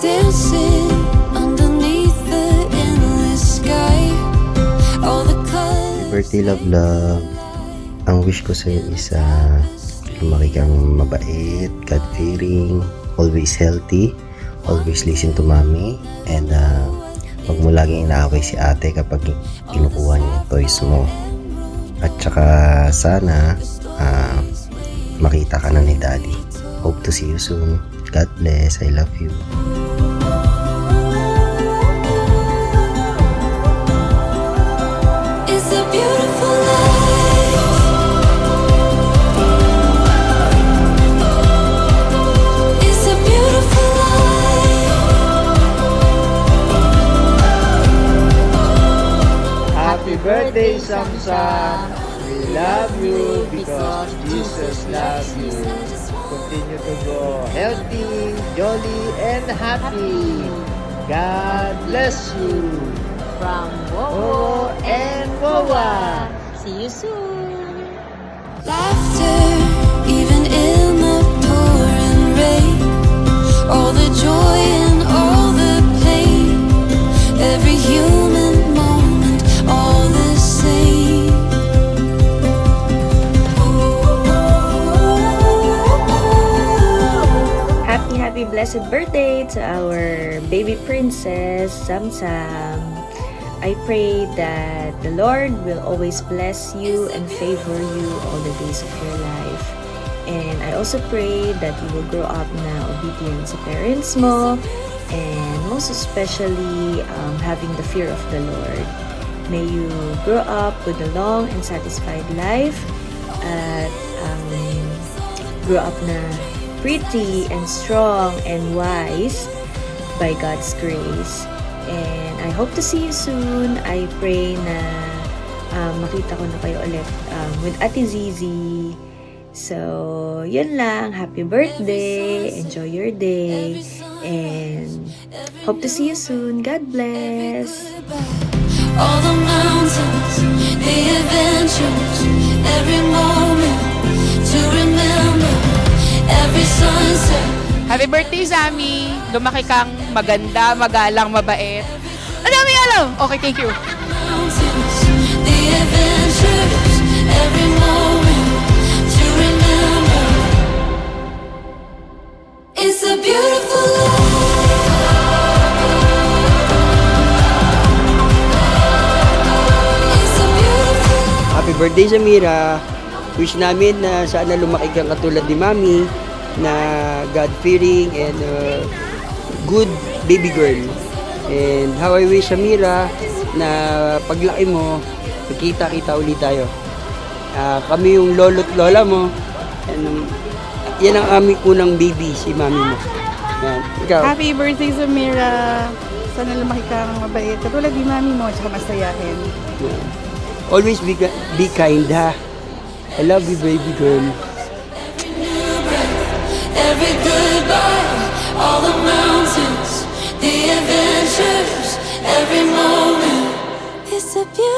dancing underneath the endless sky. All the colors. Birthday love love. Ang wish ko sa'yo is lumaki kang mabait, God-fearing, always healthy, always listen to mommy, and wag mo laging inaaway si ate kapag kinukuha niya yung toys mo. At saka sana makita ka na ni daddy. Hope to see you soon. God bless. I love you. It's a beautiful life. It's a beautiful life. Happy birthday, Samsam! We love you because Jesus loves you. Continue to go healthy, jolly, and happy. God bless you. From Wowo and Wowa. See you soon. Laughter, even in the pouring rain. All the joy and all the pain. Every human moment, all the same. Happy blessed birthday to our baby princess, Samsam. I pray that the Lord will always bless you and favor you all the days of your life. And I also pray that you will grow up na obedient sa parents mo, and most especially having the fear of the Lord. May you grow up with a long and satisfied life at grow up na pretty and strong and wise by God's grace. And I hope to see you soon. I pray na makita ko na kayo ulit with Ate Zizi. So, yun lang. Happy birthday. Enjoy your day. And hope to see you soon. God bless. All the mountains, the adventures, every moment to remember, every sunset. Happy birthday, Zami! Lumaki kang maganda, magalang, mabait. Ang dami alam! Okay, thank you. Mountains, the adventures, every moment to remember. It's a beautiful life. It's a beautiful life. Happy birthday, Samira. Wish namin na sana lumaki kang katulad ni Mami, na God-fearing and good baby girl. And how I wish, Samira, na paglaki mo, magkita-kita ulit tayo. Kami yung lolo't lola mo. And, yan ang aming unang baby, si Mami mo. Yan. Ikaw. Happy birthday, Samira. Sana lumaki kang mabait. Katulad ni Mami mo, tsaka masayahin. Yan. Always be kind, ha? I love you, baby girl. Every goodbye, all the mountains, the adventures, every moment. It's a beautiful